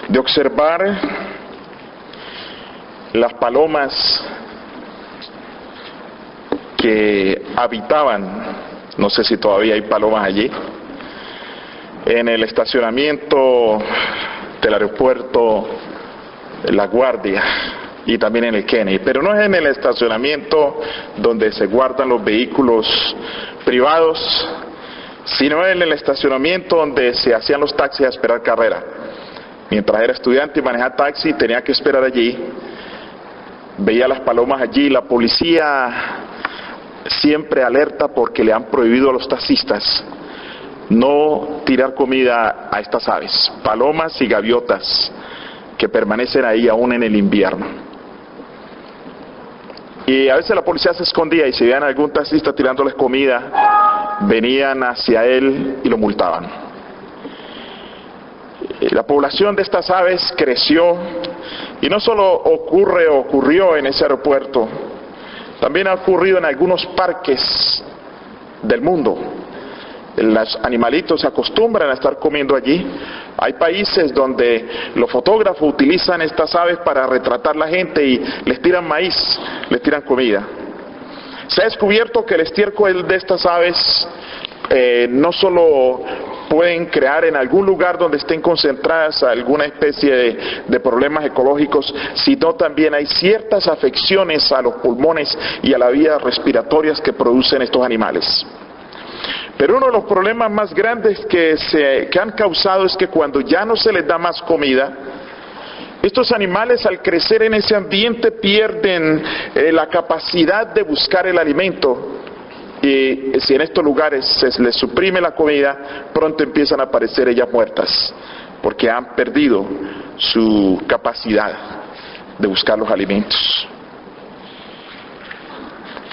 de observar las palomas que habitaban, no sé si todavía hay palomas allí, en el estacionamiento del aeropuerto La Guardia y también en el Kennedy, pero no es en el estacionamiento donde se guardan los vehículos privados, sino en el estacionamiento donde se hacían los taxis a esperar carrera. Mientras era estudiante y manejaba taxi, tenía que esperar allí, veía las palomas allí, la policía siempre alerta porque le han prohibido a los taxistas no tirar comida a estas aves, palomas y gaviotas, que permanecen ahí aún en el invierno. Y a veces la policía se escondía y si veían a algún taxista tirándoles comida, venían hacia él y lo multaban. La población de estas aves creció y no solo ocurrió en ese aeropuerto, también ha ocurrido en algunos parques del mundo. Los animalitos se acostumbran a estar comiendo allí. Hay países donde los fotógrafos utilizan estas aves para retratar a la gente y les tiran maíz, les tiran comida. Se ha descubierto que el estiércol de estas aves no solo pueden crear en algún lugar donde estén concentradas alguna especie de problemas ecológicos, sino también hay ciertas afecciones a los pulmones y a las vías respiratorias que producen estos animales. Pero uno de los problemas más grandes que han causado es que cuando ya no se les da más comida, estos animales al crecer en ese ambiente pierden la capacidad de buscar el alimento. Y si en estos lugares se les suprime la comida, pronto empiezan a aparecer ellas muertas, porque han perdido su capacidad de buscar los alimentos.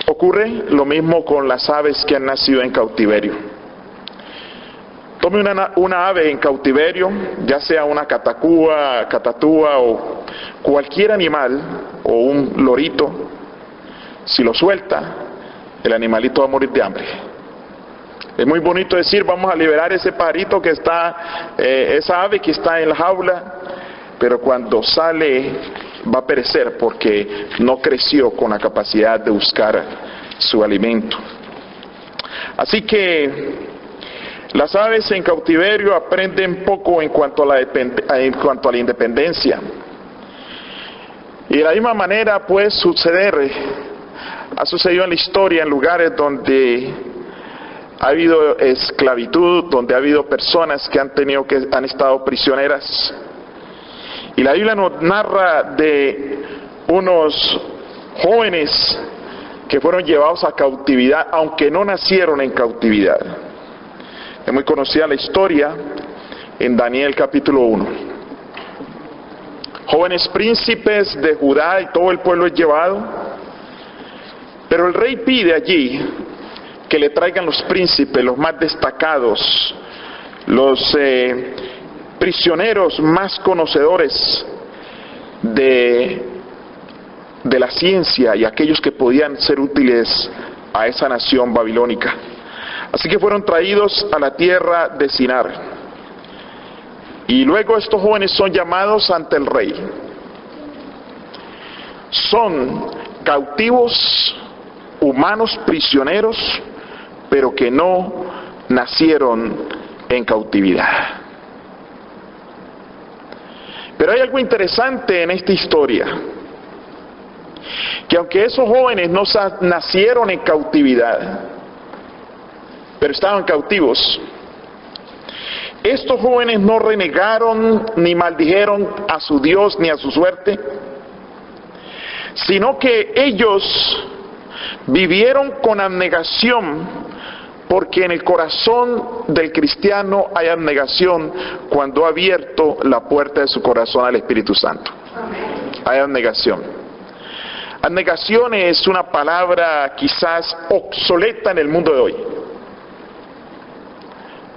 Ocurre lo mismo con las aves que han nacido en cautiverio. Tome una ave en cautiverio, ya sea una catatúa o cualquier animal o un lorito, si lo suelta, el animalito va a morir de hambre. Es muy bonito decir, vamos a liberar ese pajarito que está, esa ave que está en la jaula, pero cuando sale va a perecer porque no creció con la capacidad de buscar su alimento. Así que las aves en cautiverio aprenden poco en cuanto a la independencia. Y de la misma manera puede suceder, ha sucedido en la historia en lugares donde ha habido esclavitud, donde ha habido personas que han estado prisioneras. Y la Biblia nos narra de unos jóvenes que fueron llevados a cautividad, aunque no nacieron en cautividad. Es muy conocida la historia en Daniel capítulo 1. Jóvenes príncipes de Judá y todo el pueblo es llevado, pero el rey pide allí que le traigan los príncipes, los más destacados, los prisioneros más conocedores de la ciencia y aquellos que podían ser útiles a esa nación babilónica. Así que fueron traídos a la tierra de Sinar. Y luego estos jóvenes son llamados ante el rey. Son cautivos, humanos prisioneros, pero que no nacieron en cautividad. Pero hay algo interesante en esta historia, que aunque esos jóvenes no nacieron en cautividad, pero estaban cautivos, estos jóvenes no renegaron ni maldijeron a su Dios ni a su suerte, sino que ellos vivieron con abnegación, porque en el corazón del cristiano hay abnegación cuando ha abierto la puerta de su corazón al Espíritu Santo. Hay abnegación. Abnegación es una palabra quizás obsoleta en el mundo de hoy.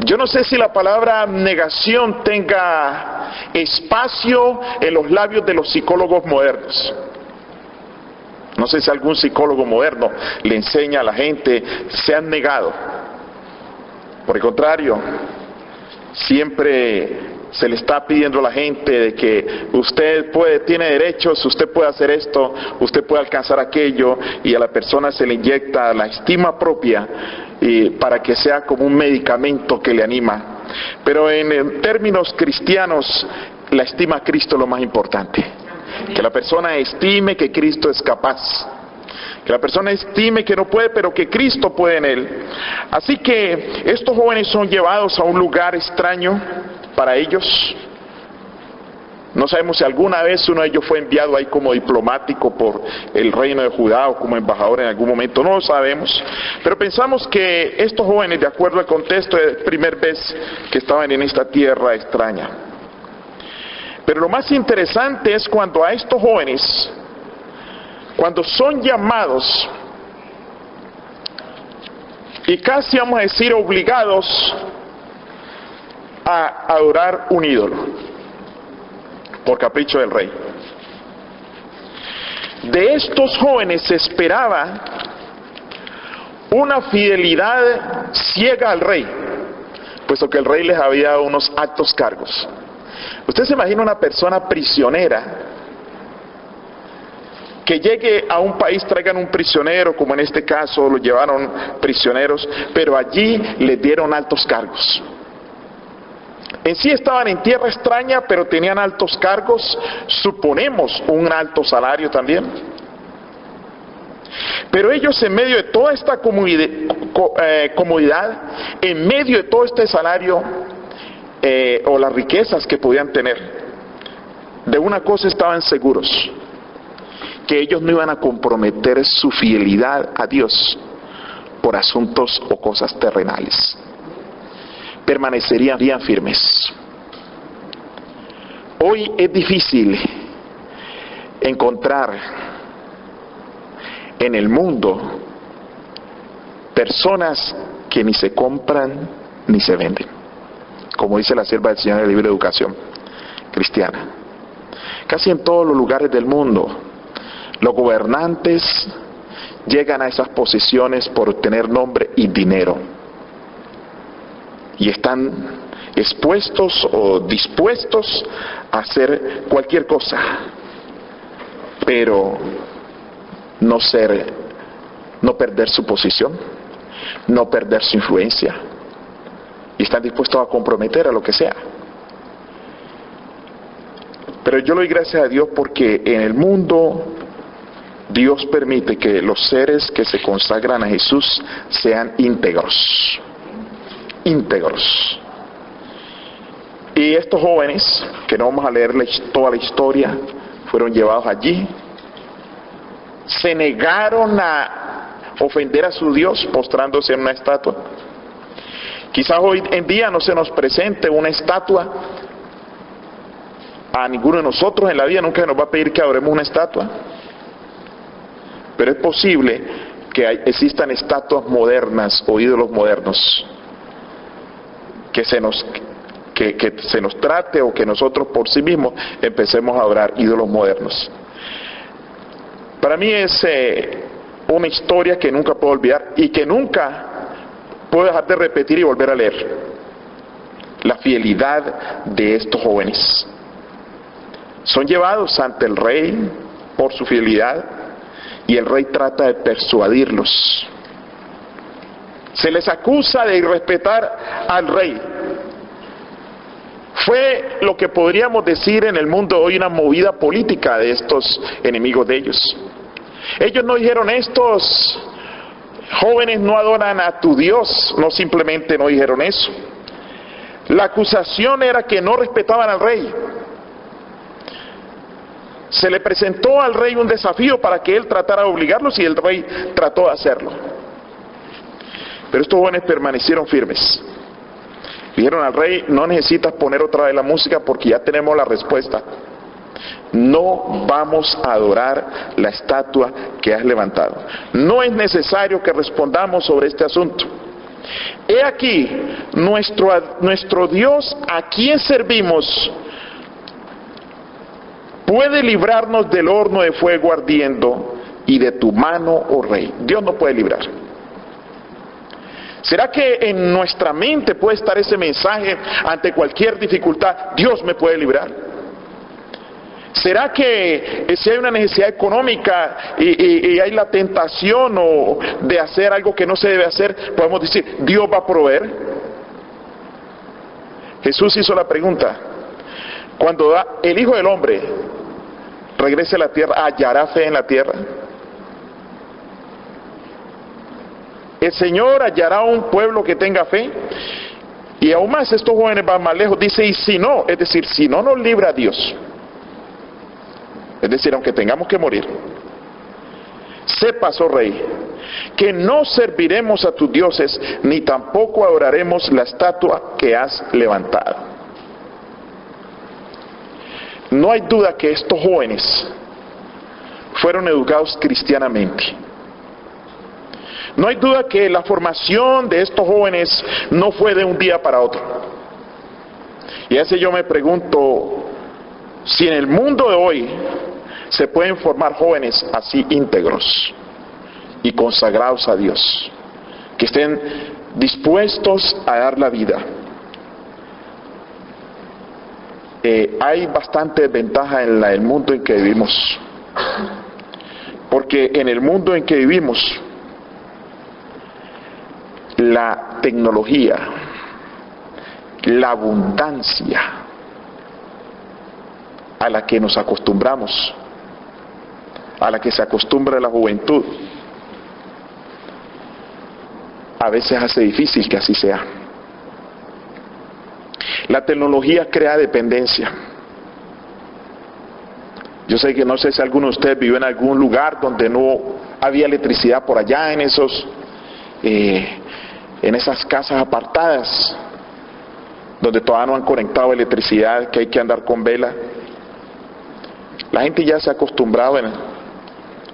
Yo no sé si la palabra abnegación tenga espacio en los labios de los psicólogos modernos. No sé si algún psicólogo moderno le enseña a la gente, se han negado. Por el contrario, siempre se le está pidiendo a la gente de que usted tiene derechos, usted puede hacer esto, usted puede alcanzar aquello, y a la persona se le inyecta la estima propia para que sea como un medicamento que le anima. Pero en términos cristianos, la estima a Cristo es lo más importante. Que la persona estime que Cristo es capaz. Que la persona estime que no puede, pero que Cristo puede en él. Así que estos jóvenes son llevados a un lugar extraño para ellos. No sabemos si alguna vez uno de ellos fue enviado ahí como diplomático por el reino de Judá o como embajador en algún momento, no lo sabemos. Pero pensamos que estos jóvenes, de acuerdo al contexto, es la primera vez que estaban en esta tierra extraña. Pero lo más interesante es cuando a estos jóvenes, cuando son llamados y casi vamos a decir obligados a adorar un ídolo por capricho del rey. De estos jóvenes se esperaba una fidelidad ciega al rey, puesto que el rey les había dado unos altos cargos. Usted se imagina una persona prisionera que llegue a un país, traigan un prisionero, como en este caso lo llevaron prisioneros, pero allí les dieron altos cargos. En sí estaban en tierra extraña, pero tenían altos cargos, suponemos un alto salario también. Pero ellos, en medio de toda esta comodidad, en medio de todo este salario o las riquezas que podían tener, de una cosa estaban seguros: que ellos no iban a comprometer su fidelidad a Dios por asuntos o cosas terrenales. Permanecerían bien firmes. Hoy es difícil encontrar en el mundo personas que ni se compran ni se venden, como dice la sierva del Señor en el libro de Educación Cristiana. Casi en todos los lugares del mundo, los gobernantes llegan a esas posiciones por obtener nombre y dinero, y están expuestos o dispuestos a hacer cualquier cosa, pero no perder su posición, no perder su influencia, y están dispuestos a comprometer a lo que sea. Pero yo le doy gracias a Dios porque en el mundo Dios permite que los seres que se consagran a Jesús sean íntegros. Y estos jóvenes, que no vamos a leer toda la historia, fueron llevados allí, se negaron a ofender a su Dios postrándose en una estatua. Quizás hoy en día no se nos presente una estatua a ninguno de nosotros en la vida, nunca se nos va a pedir que adoremos una estatua, pero es posible que existan estatuas modernas o ídolos modernos que se nos trate, o que nosotros por sí mismos empecemos a adorar ídolos modernos. Para mí es una historia que nunca puedo olvidar y que nunca puedo dejar de repetir y volver a leer. La fidelidad de estos jóvenes. Son llevados ante el rey por su fidelidad y el rey trata de persuadirlos. Se les acusa de irrespetar al rey. Fue lo que podríamos decir en el mundo hoy una movida política de estos enemigos de ellos. Ellos no dijeron: estos jóvenes no adoran a tu Dios, no, simplemente no dijeron eso. La acusación era que no respetaban al rey. Se le presentó al rey un desafío para que él tratara de obligarlos y el rey trató de hacerlo. Pero estos jóvenes permanecieron firmes. Dijeron al rey: no necesitas poner otra vez la música porque ya tenemos la respuesta. No vamos a adorar la estatua que has levantado. No es necesario que respondamos sobre este asunto. He aquí, nuestro Dios, a quien servimos, puede librarnos del horno de fuego ardiendo y de tu mano, oh rey. Dios no puede librar. ¿Será que en nuestra mente puede estar ese mensaje ante cualquier dificultad? Dios me puede librar. ¿Será que si hay una necesidad económica y hay la tentación de hacer algo que no se debe hacer, podemos decir, Dios va a proveer? Jesús hizo la pregunta, cuando el Hijo del Hombre regrese a la tierra, ¿hallará fe en la tierra? ¿El Señor hallará un pueblo que tenga fe? Y aún más, estos jóvenes van más lejos, dice, y si no, es decir, si no nos libra Dios, es decir, aunque tengamos que morir, sepas, oh rey, que no serviremos a tus dioses, ni tampoco adoraremos la estatua que has levantado. No hay duda que estos jóvenes fueron educados cristianamente. No hay duda que la formación de estos jóvenes no fue de un día para otro. Y a veces yo me pregunto, si en el mundo de hoy se pueden formar jóvenes así íntegros y consagrados a Dios, que estén dispuestos a dar la vida. Hay bastante ventaja en el mundo en que vivimos, porque en el mundo en que vivimos, la tecnología, la abundancia a la que nos acostumbramos, a la que se acostumbra la juventud, a veces hace difícil que así sea. La tecnología crea dependencia. Yo sé que no sé si alguno de ustedes vivió en algún lugar donde no había electricidad por allá, en esas casas apartadas, donde todavía no han conectado electricidad, que hay que andar con vela. La gente ya se ha acostumbrado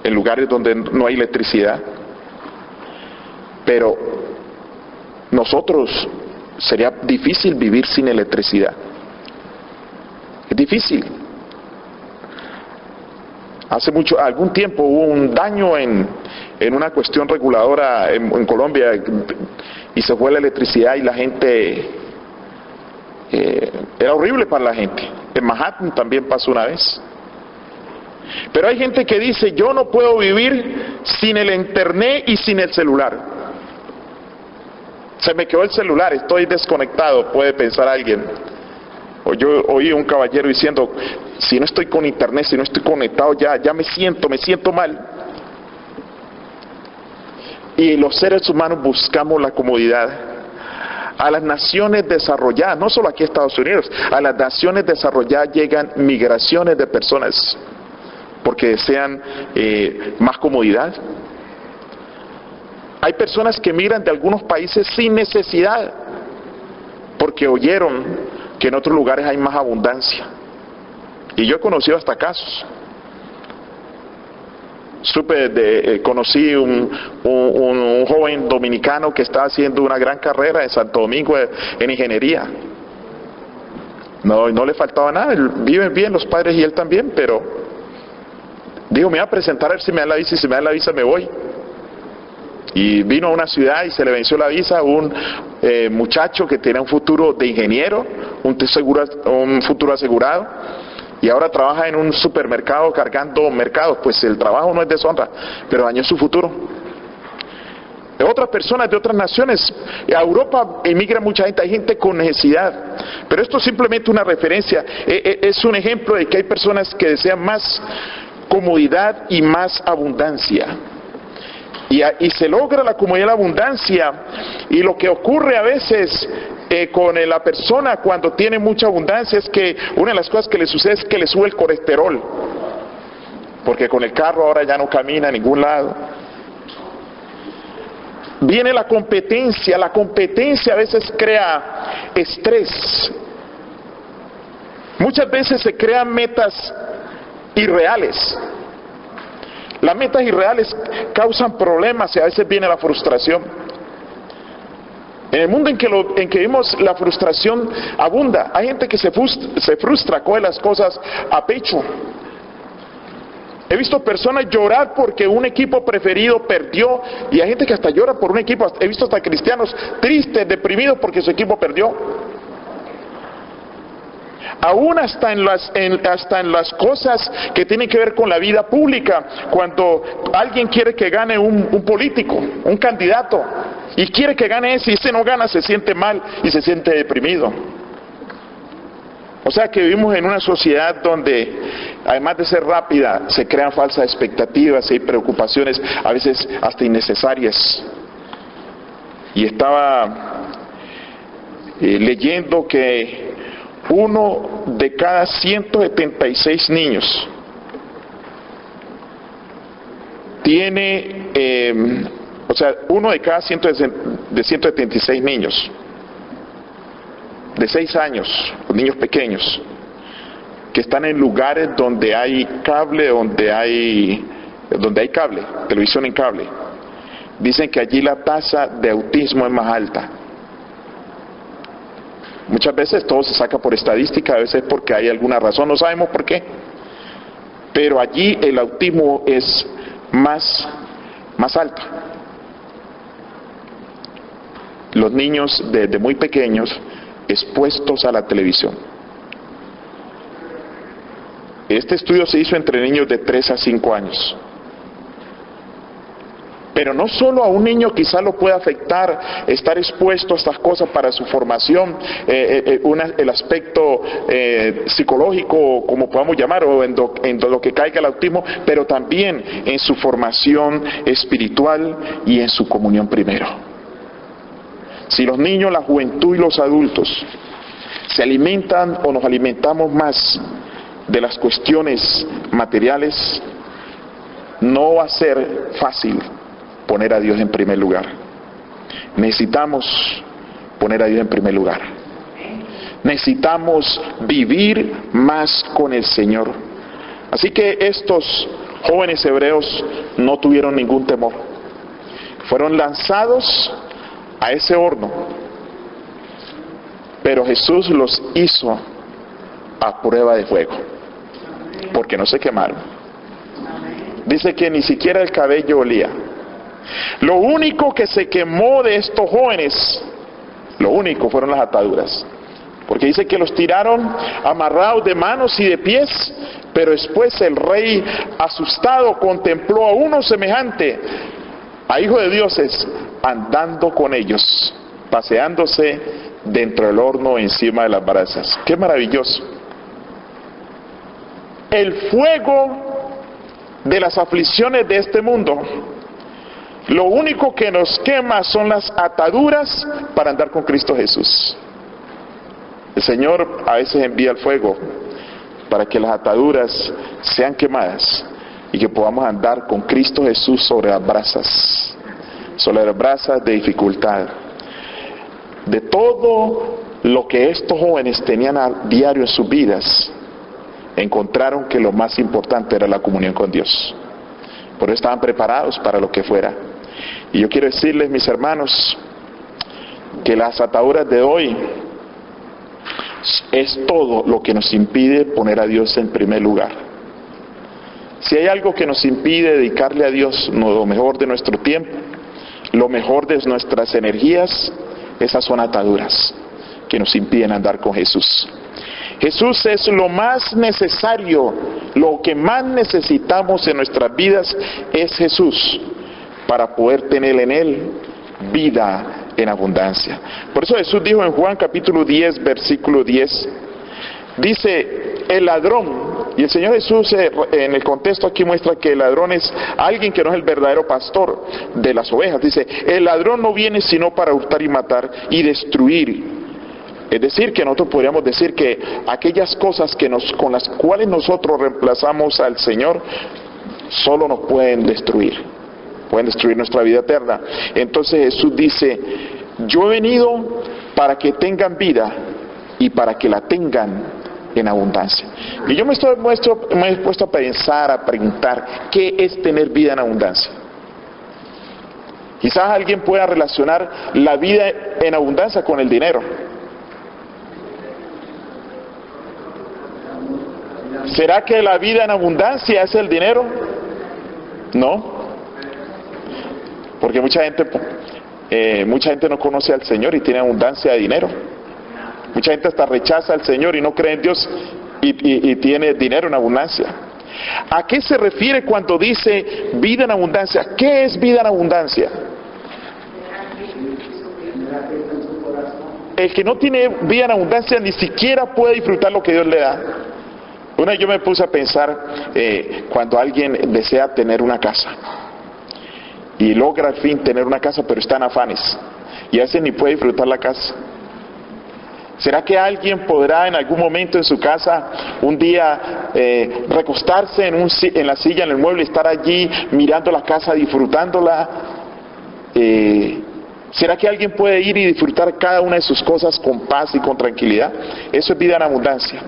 en lugares donde no hay electricidad. Pero nosotros sería difícil vivir sin electricidad. Es difícil. Hace algún tiempo hubo un daño en una cuestión reguladora en Colombia y se fue la electricidad y la gente, era horrible para la gente. En Manhattan también pasó una vez. Pero hay gente que dice, yo no puedo vivir sin el internet y sin el celular. Se me quedó el celular, estoy desconectado, puede pensar alguien. O yo oí un caballero diciendo, si no estoy con internet, si no estoy conectado, ya me siento mal. Y los seres humanos buscamos la comodidad. A las naciones desarrolladas, no solo aquí a Estados Unidos, a las naciones desarrolladas llegan migraciones de personas porque desean más comodidad. Hay personas que migran de algunos países sin necesidad, porque oyeron que en otros lugares hay más abundancia. Y yo he conocido hasta casos. Conocí un joven dominicano que estaba haciendo una gran carrera en Santo Domingo en ingeniería. No le faltaba nada, viven bien los padres y él también, pero dijo, me voy a presentar a ver si me dan la visa, y si me dan la visa me voy. Y vino a una ciudad y se le venció la visa. Un muchacho que tenía un futuro de ingeniero, un futuro asegurado, y ahora trabaja en un supermercado cargando mercados. Pues el trabajo no es deshonra, pero dañó su futuro. Otras personas de otras naciones, a Europa emigra mucha gente, hay gente con necesidad, pero esto es simplemente una referencia, es un ejemplo de que hay personas que desean más comodidad y más abundancia. Y se logra la comodidad y la abundancia, y lo que ocurre a veces con la persona cuando tiene mucha abundancia es que una de las cosas que le sucede es que le sube el colesterol, porque con el carro ahora ya no camina a ningún lado. Viene la competencia a veces crea estrés. Muchas veces se crean metas irreales. Las metas irreales causan problemas y a veces viene la frustración. En el mundo en que vivimos, la frustración abunda. Hay gente que se frustra, coge las cosas a pecho. He visto personas llorar porque un equipo preferido perdió, y hay gente que hasta llora por un equipo. He visto hasta cristianos tristes, deprimidos porque su equipo perdió. Aún hasta en las cosas que tienen que ver con la vida pública, cuando alguien quiere que gane un político, un candidato, y quiere que gane ese, y ese no gana, se siente mal y se siente deprimido. O sea que vivimos en una sociedad donde, además de ser rápida, se crean falsas expectativas y preocupaciones, a veces hasta innecesarias. Y estaba leyendo que 1 de cada 176 niños tiene, 1 de cada 176 niños de 6 años, los niños pequeños, que están en lugares donde hay cable, donde hay cable, televisión en cable, dicen que allí la tasa de autismo es más alta. Muchas veces todo se saca por estadística, a veces porque hay alguna razón, no sabemos por qué, pero allí el autismo es más alto. Los niños desde muy pequeños expuestos a la televisión. Este estudio se hizo entre niños de 3 a 5 años. Pero no solo a un niño quizá lo pueda afectar estar expuesto a estas cosas para su formación, el aspecto psicológico, como podamos llamar, o en lo que caiga el autismo, pero también en su formación espiritual y en su comunión primero. Si los niños, la juventud y los adultos se alimentan o nos alimentamos más de las cuestiones materiales, no va a ser fácil poner a Dios en primer lugar. Necesitamos poner a Dios en primer lugar. Necesitamos vivir más con el Señor. Así que estos jóvenes hebreos no tuvieron ningún temor. Fueron lanzados a ese horno, pero Jesús los hizo a prueba de fuego, porque no se quemaron. Dice que ni siquiera el cabello olía. Lo único que se quemó de estos jóvenes, lo único fueron las ataduras, porque dice que los tiraron amarrados de manos y de pies, pero después el rey, asustado, contempló a uno semejante a hijo de dioses andando con ellos, paseándose dentro del horno encima de las brasas. ¡Qué maravilloso! El fuego de las aflicciones de este mundo, lo único que nos quema son las ataduras para andar con Cristo Jesús. El Señor a veces envía el fuego para que las ataduras sean quemadas y que podamos andar con Cristo Jesús sobre las brasas de dificultad. De todo lo que estos jóvenes tenían a diario en sus vidas, encontraron que lo más importante era la comunión con Dios. Por eso estaban preparados para lo que fuera. Y yo quiero decirles, mis hermanos, que las ataduras de hoy es todo lo que nos impide poner a Dios en primer lugar. Si hay algo que nos impide dedicarle a Dios lo mejor de nuestro tiempo, lo mejor de nuestras energías, esas son ataduras que nos impiden andar con Jesús. Jesús es lo más necesario, lo que más necesitamos en nuestras vidas es Jesús, para poder tener en Él vida en abundancia. Por eso Jesús dijo en Juan capítulo 10, versículo 10, dice, el ladrón, y el Señor Jesús en el contexto aquí muestra que el ladrón es alguien que no es el verdadero pastor de las ovejas. Dice, el ladrón no viene sino para hurtar y matar y destruir. Es decir, que nosotros podríamos decir que aquellas cosas con las cuales nosotros reemplazamos al Señor, solo nos pueden destruir nuestra vida eterna. Entonces Jesús dice, yo he venido para que tengan vida y para que la tengan en abundancia. Y yo me he puesto a pensar, a preguntar, ¿qué es tener vida en abundancia? Quizás alguien pueda relacionar la vida en abundancia con el dinero. ¿Será que la vida en abundancia es el dinero? ¿No? Porque mucha gente no conoce al Señor y tiene abundancia de dinero. Mucha gente hasta rechaza al Señor y no cree en Dios y tiene dinero en abundancia. ¿A qué se refiere cuando dice vida en abundancia? ¿Qué es vida en abundancia? El que no tiene vida en abundancia ni siquiera puede disfrutar lo que Dios le da. Una vez yo me puse a pensar cuando alguien desea tener una casa y logra al fin tener una casa, pero está en afanes y a veces ni puede disfrutar la casa. ¿Será que alguien podrá en algún momento en su casa un día recostarse en la silla, en el mueble, estar allí mirando la casa, disfrutándola? ¿Será que alguien puede ir y disfrutar cada una de sus cosas con paz y con tranquilidad? Eso es vida en abundancia.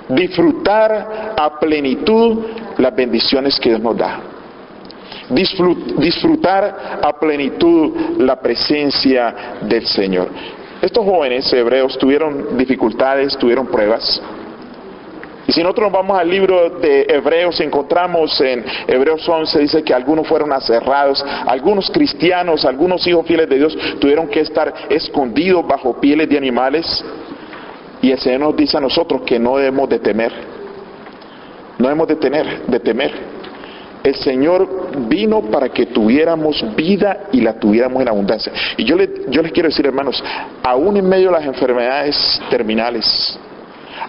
Disfrutar a plenitud las bendiciones que Dios nos da. Disfrutar a plenitud la presencia del Señor. Estos jóvenes hebreos tuvieron dificultades, tuvieron pruebas. Y si nosotros vamos al libro de Hebreos, encontramos en Hebreos 11, dice que algunos fueron aserrados, algunos cristianos, algunos hijos fieles de Dios tuvieron que estar escondidos bajo pieles de animales. Y el Señor nos dice a nosotros que no debemos de temer. No debemos de temer. El Señor vino para que tuviéramos vida y la tuviéramos en abundancia. Y yo les quiero decir, hermanos, aún en medio de las enfermedades terminales,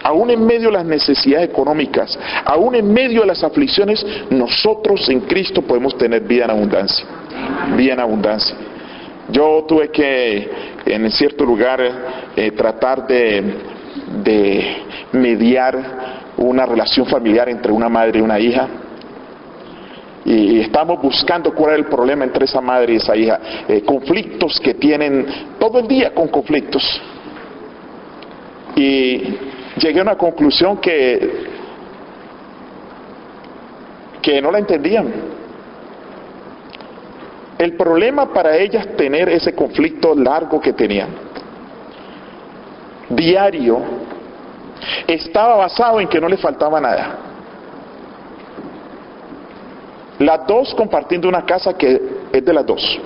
aún en medio de las necesidades económicas, aún en medio de las aflicciones, nosotros en Cristo podemos tener vida en abundancia. Vida en abundancia. Yo tuve que, en cierto lugar, tratar de mediar una relación familiar entre una madre y una hija. Y estamos buscando cuál es el problema entre esa madre y esa hija. Conflictos que tienen todo el día con conflictos. Y llegué a una conclusión que no la entendían. El problema para ellas tener ese conflicto largo que tenían, diario, estaba basado en que no les faltaba nada. Las dos compartiendo una casa que es de las dos,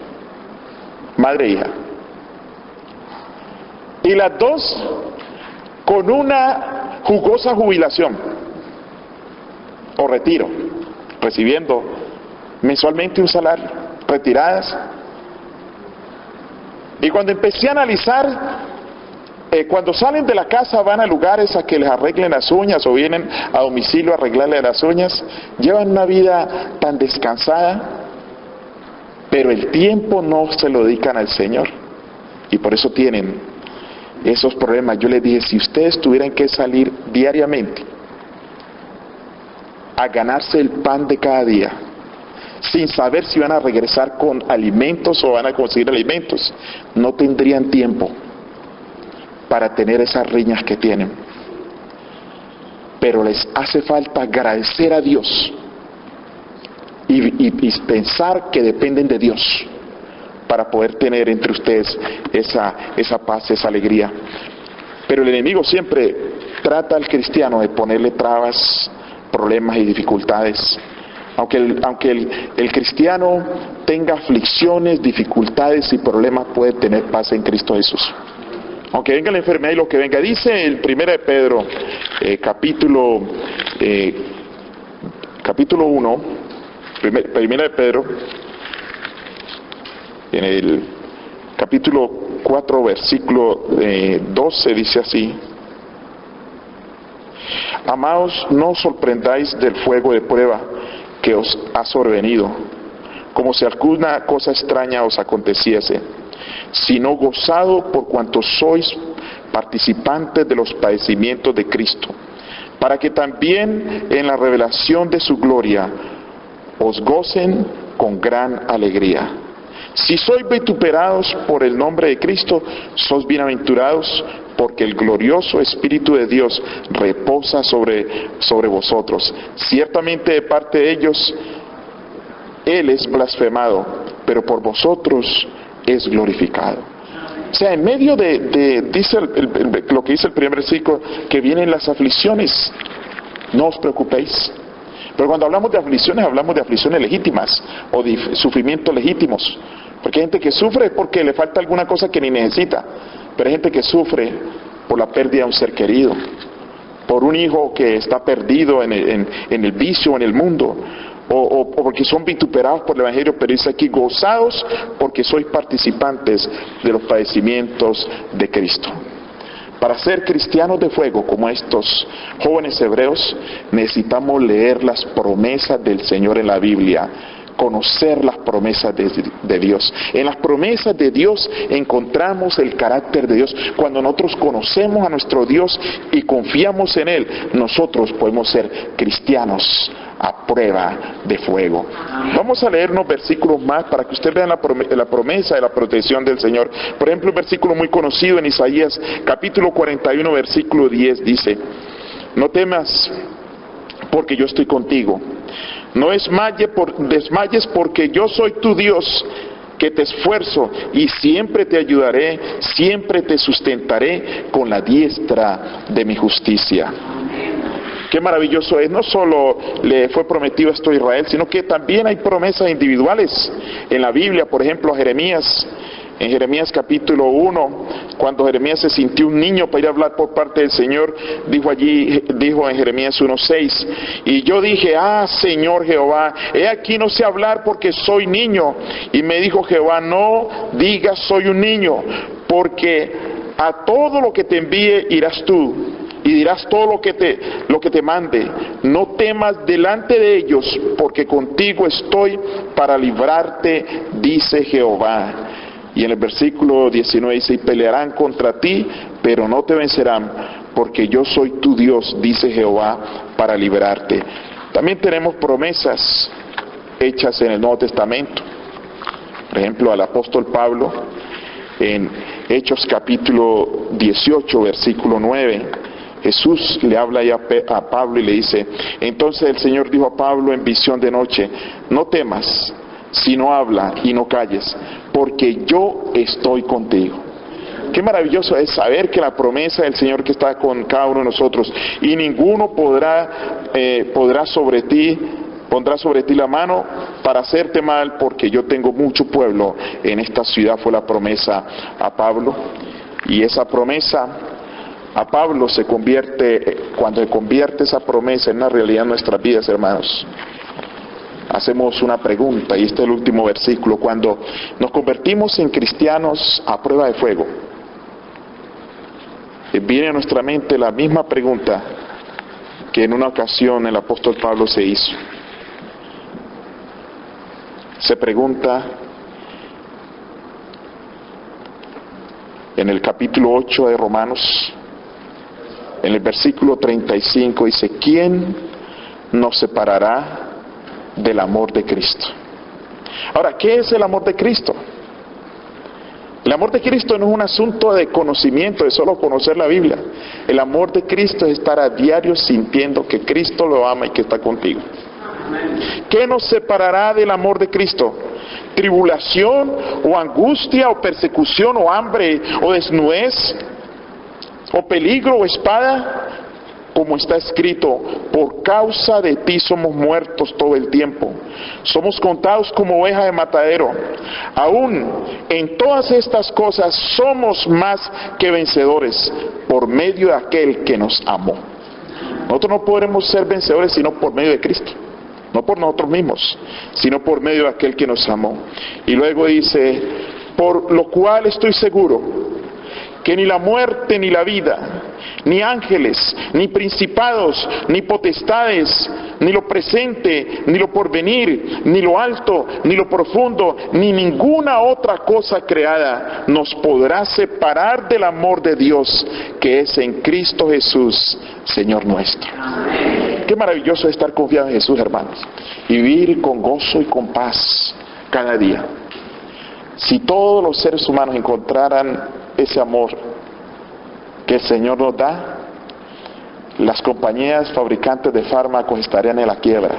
madre e hija. Y las dos con una jugosa jubilación o retiro, recibiendo mensualmente un salario, retiradas. Y cuando empecé a analizar, cuando salen de la casa van a lugares a que les arreglen las uñas o vienen a domicilio a arreglarle las uñas, llevan una vida tan descansada, pero el tiempo no se lo dedican al Señor y por eso tienen esos problemas. Yo les dije, si ustedes tuvieran que salir diariamente a ganarse el pan de cada día, sin saber si van a regresar con alimentos o van a conseguir alimentos, no tendrían tiempo para tener esas riñas que tienen. Pero les hace falta agradecer a Dios y pensar que dependen de Dios para poder tener entre ustedes esa paz, esa alegría. Pero el enemigo siempre trata al cristiano de ponerle trabas, problemas y dificultades. Aunque el cristiano tenga aflicciones, dificultades y problemas, puede tener paz en Cristo Jesús. Aunque venga la enfermedad y lo que venga. Dice el 1 de Pedro, capítulo 1, 1 de Pedro, en el capítulo 4, versículo 12, dice así: Amados, no os sorprendáis del fuego de prueba que os ha sobrevenido, como si alguna cosa extraña os aconteciese, sino gozado por cuanto sois participantes de los padecimientos de Cristo, para que también en la revelación de su gloria os gocen con gran alegría. Si sois vituperados por el nombre de Cristo, sois bienaventurados, porque el glorioso Espíritu de Dios reposa sobre vosotros. Ciertamente de parte de ellos Él es blasfemado, pero por vosotros es glorificado. O sea, en medio dice lo que dice el primer versículo, que vienen las aflicciones, no os preocupéis, Pero cuando hablamos de aflicciones legítimas o de sufrimientos legítimos. Porque hay gente que sufre porque le falta alguna cosa que ni necesita. Pero hay gente que sufre por la pérdida de un ser querido, por un hijo que está perdido en el vicio, en el mundo, o porque son vituperados por el Evangelio, pero dice aquí, gozados porque sois participantes de los padecimientos de Cristo. Para ser cristianos de fuego como estos jóvenes hebreos, necesitamos leer las promesas del Señor en la Biblia, conocer las promesas de Dios. En las promesas de Dios encontramos el carácter de Dios. Cuando nosotros conocemos a nuestro Dios y confiamos en Él, nosotros podemos ser cristianos a prueba de fuego. Vamos a leer unos versículos más para que ustedes vean la promesa de la protección del Señor. Por ejemplo, un versículo muy conocido en Isaías, capítulo 41, versículo 10, dice: no temas, porque yo estoy contigo. No desmayes, porque yo soy tu Dios, que te esfuerzo y siempre te ayudaré, siempre te sustentaré con la diestra de mi justicia. Qué maravilloso es. No solo le fue prometido esto a Israel, sino que también hay promesas individuales en la Biblia. Por ejemplo, a Jeremías. En Jeremías capítulo 1, cuando Jeremías se sintió un niño para ir a hablar por parte del Señor, dijo en Jeremías 1:6, y yo dije: Señor Jehová, he aquí no sé hablar porque soy niño. Y me dijo Jehová: no digas soy un niño, porque a todo lo que te envíe irás tú, y dirás todo lo que te mande. No temas delante de ellos, porque contigo estoy para librarte, dice Jehová. Y en el versículo 19 dice: y pelearán contra ti, pero no te vencerán, porque yo soy tu Dios, dice Jehová, para librarte. También tenemos promesas hechas en el Nuevo Testamento. Por ejemplo, al apóstol Pablo, en Hechos capítulo 18, versículo 9, Jesús le habla ya a Pablo y le dice: entonces el Señor dijo a Pablo en visión de noche: no temas, sino habla y no calles, porque yo estoy contigo. Qué maravilloso es saber que la promesa del Señor que está con cada uno de nosotros, y ninguno pondrá sobre ti la mano para hacerte mal, porque yo tengo mucho pueblo en esta ciudad, fue la promesa a Pablo. Y esa promesa a Pablo cuando se convierte esa promesa en una realidad en nuestras vidas, hermanos, hacemos una pregunta, y este es el último versículo: cuando nos convertimos en cristianos a prueba de fuego, viene a nuestra mente la misma pregunta que en una ocasión el apóstol Pablo se hizo. Se pregunta en el capítulo 8 de Romanos, en el versículo 35, dice: ¿quién nos separará del amor de Cristo? Ahora, ¿qué es el amor de Cristo? El amor de Cristo no es un asunto de conocimiento, de solo conocer la Biblia. El amor de Cristo es estar a diario sintiendo que Cristo lo ama y que está contigo. ¿Qué nos separará del amor de Cristo? ¿Tribulación, o angustia, o persecución, o hambre, o desnudez, o peligro, o espada? Como está escrito: por causa de ti somos muertos todo el tiempo, somos contados como ovejas de matadero. Aún en todas estas cosas somos más que vencedores por medio de aquel que nos amó. Nosotros no podremos ser vencedores sino por medio de Cristo, no por nosotros mismos, sino por medio de aquel que nos amó. Y luego dice: por lo cual estoy seguro que ni la muerte ni la vida, ni ángeles, ni principados, ni potestades, ni lo presente, ni lo porvenir, ni lo alto, ni lo profundo, ni ninguna otra cosa creada nos podrá separar del amor de Dios que es en Cristo Jesús, Señor nuestro. Qué maravilloso es estar confiado en Jesús, hermanos, y vivir con gozo y con paz cada día. Si todos los seres humanos encontraran ese amor que el Señor nos da, las compañías fabricantes de fármacos estarían en la quiebra,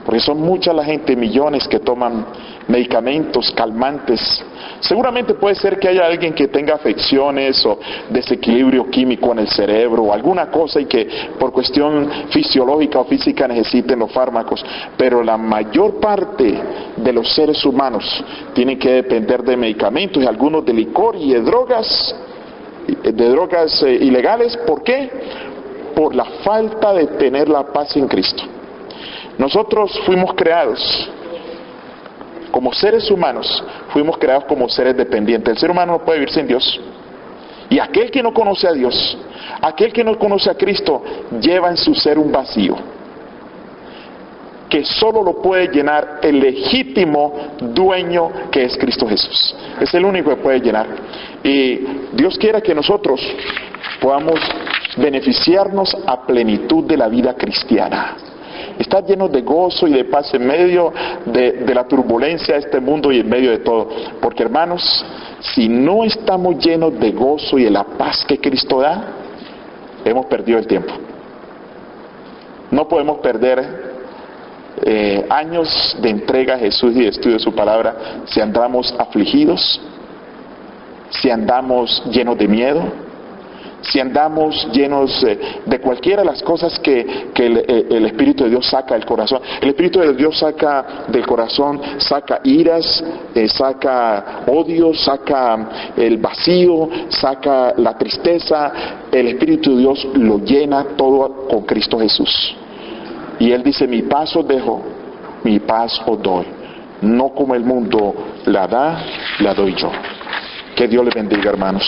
porque son mucha la gente, millones, que toman medicamentos, calmantes. Seguramente puede ser que haya alguien que tenga afecciones o desequilibrio químico en el cerebro o alguna cosa y que por cuestión fisiológica o física necesiten los fármacos, pero la mayor parte de los seres humanos tienen que depender de medicamentos y algunos de licor y de drogas ilegales. ¿Por qué? Por la falta de tener la paz en Cristo. Nosotros fuimos creados como seres humanos, fuimos creados como seres dependientes. El ser humano no puede vivir sin Dios. Y aquel que no conoce a Dios, aquel que no conoce a Cristo, lleva en su ser un vacío que solo lo puede llenar el legítimo dueño que es Cristo Jesús. Es el único que puede llenar. Y Dios quiera que nosotros podamos beneficiarnos a plenitud de la vida cristiana. Estar llenos de gozo y de paz en medio de la turbulencia de este mundo y en medio de todo. Porque hermanos, si no estamos llenos de gozo y de la paz que Cristo da, hemos perdido el tiempo. No podemos perder años de entrega a Jesús y de estudio de su palabra si andamos afligidos, si andamos llenos de miedo, si andamos llenos de cualquiera de las cosas que el Espíritu de Dios saca del corazón. El Espíritu de Dios saca del corazón, saca iras, saca odio, saca el vacío, saca la tristeza. El Espíritu de Dios lo llena todo con Cristo Jesús. Y Él dice: mi paz os dejo, mi paz os doy. No como el mundo la da, la doy yo. Que Dios les bendiga, hermanos.